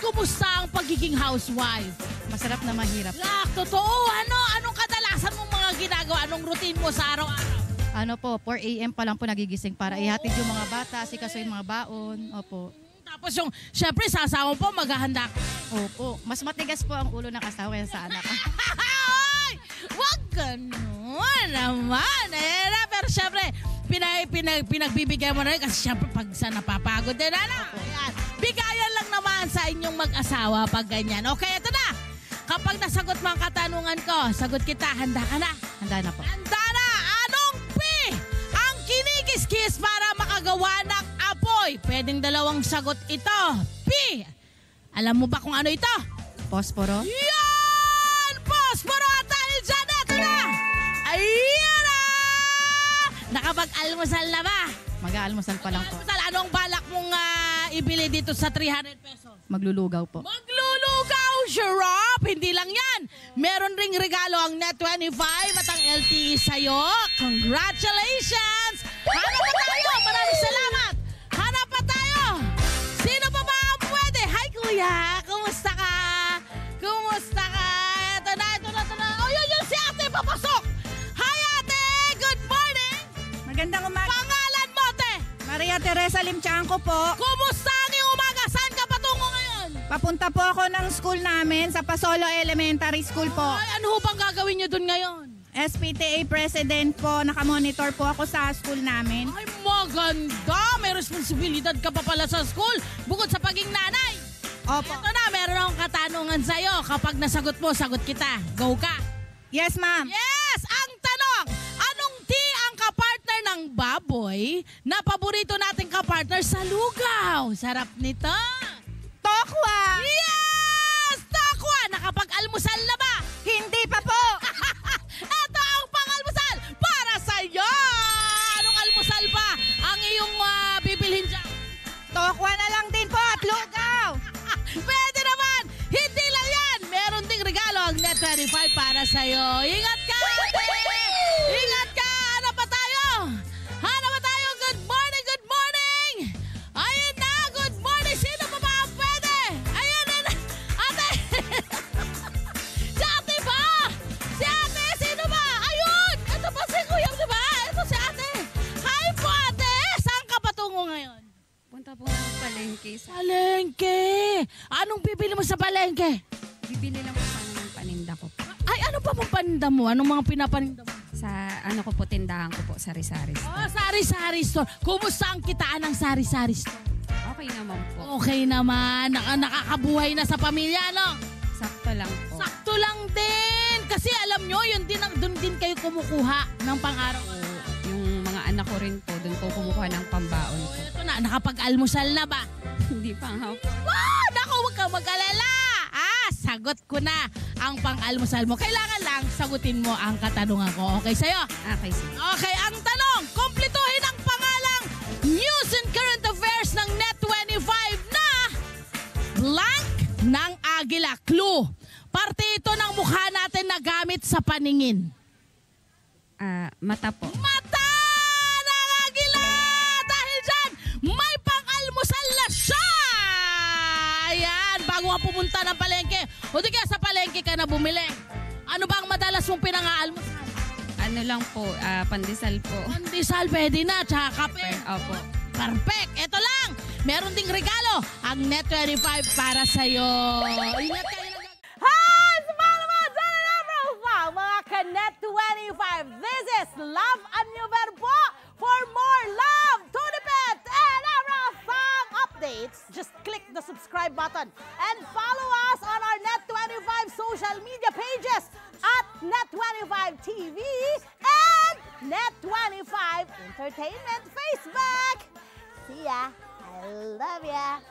kumusta ang pagiging housewife? Masarap na mahirap. Totoo. Anong kadalasan mong mga ginagawa? Anong routine mo sa araw-araw? Ano po, 4 a.m. pa lang po nagigising para ihatid yung mga bata, sikasuin mga baon. Opo. Tapos syempre sa asawa po, maghahanda ka. Opo. Mas matigas po ang ulo ng asawa yan sa anak. Ay! Wag ganun naman. Pero syempre, pinagbibigay mo na rin kasi syempre pag sa napapagod din. Ayan. Bigayan lang naman sa inyong mag-asawa pag ganyan. Okay, ito na. Kapag nasagot mo ang katanungan ko, sagot kita, handa ka na? Handa na po. Handa na! Anong P ang kinikis-kis para makagawa ng apoy? Pwedeng dalawang sagot ito. P. Alam mo ba kung ano ito? Posporo. Yan! Posporo! At dahil dyan, ito na! Ayan na! Nakapag-almusal na ba? Mag-aalmusal pa lang po. Anong balak mong ibili dito sa 300 pesos? Maglulugaw po. Maglulugaw, Sharap! Hindi lang yan. Meron ring regalo ang Net25 at ang LTE sa'yo. Congratulations! Hanap pa tayo! Maraming salamat! Hanap pa tayo! Sino pa ba ang pwede? Hi, Kuya! Kumusta ka? Kumusta ka? Ito na. Oh, yun, si ate papasok! Hi, ate! Good morning! Magandang umaga. Pangalan mo, te? Maria Teresa Limchanco po. Kumusta ang iyong umaga? Saan ka patungo ngayon? Papunta po ako ng school namin sa Pasolo Elementary School po. Ay, ano bang gagawin niyo dun ngayon? SPTA President po. Nakamonitor po ako sa school namin. Ay, maganda! May responsibilidad ka pa pala sa school bukod sa pagiging nanay. Opo. Ito na, meron akong katanungan sa'yo. Kapag nasagot mo, sagot kita. Go ka! Yes, ma'am. Yes! Ang tanong, anong T ang kapartner ng baboy na paborito nating kapartner sa lugaw? Sarap nito! Tokwa. Yes! Takwa! Nakapag-almusal na ba? Hindi pa po. Ito ang pang-almusal para sa'yo! Anong almusal ba ang iyong bibilhin dyan? Tokwa na lang din po at lugaw. Pwede naman! Hindi lang yan! Meron ding regalo ang Net25 para sa'yo. Ingat ka! Ingat ka! Hanap pa tayo! Hanap pa tayo! Good morning! Good morning! Ayun na! Good morning! Sino pa ba ang pwede? Ayun na! Ate! Si ate ba? Si ate! Sino ba? Ayun! Ito pa si Kuya, di ba? Ito si ate! Hi po, ate! Saan ka patungo ngayon? Punta po ng palengke. Palengke! Anong bibili mo sa palengke? Bibili lang po sana ng paninda ko. Ay, ano pa mong paninda mo? Anong mga pinapaninda mo? Sa ano ko po, tindahan ko po, sari-sari. Oh, sari-sari store. Kumusta ang kitaan ng sari-sari store? Okay naman po. Okay naman. Nakakabuhay na sa pamilya, no? Sakto lang po. Sakto lang din. Kasi alam nyo, doon din kayo kumukuha ng pang-araw. Yung mga anak ko rin po, doon ko kumukuha ng pambaon po. Ito na, nakapag-almusal na ba? Hindi pa nga po. Wow! Naku, huwag ka mag-alala. Sagot ko na ang pang-almusal mo. Kailangan lang sagutin mo ang katanungan ko. Okay sa'yo? Okay, sige. Okay, ang tanong, kumpletuhin ang pangalang News and Current Affairs ng Net25 na blank ng agila. Clue. Parte ito ng mukha natin na gamit sa paningin. Mata po. Mata ng agila! Dahil dyan, may pang-almusal na siya! Ayan, bago ka pumunta ng palengke. O di kaya sa palengke ka na bumili. Ano ba ang madalas mong pinang-aalmusal? Ano lang po, pandesal po. Pandesal, pwede na, tsaka kape. Opo. Perfect! Ito lang! Meron ding regalo ang Net25 para sa'yo. Ingat kayo na. Hi! Salamat sa mga ka-Net25. This is Love and New Verbo. For more love, Tunipet, and Arafang updates, just click the subscribe button and follow us on our Net25 social media pages at Net25 TV and Net25 Entertainment Facebook. See ya. I love ya.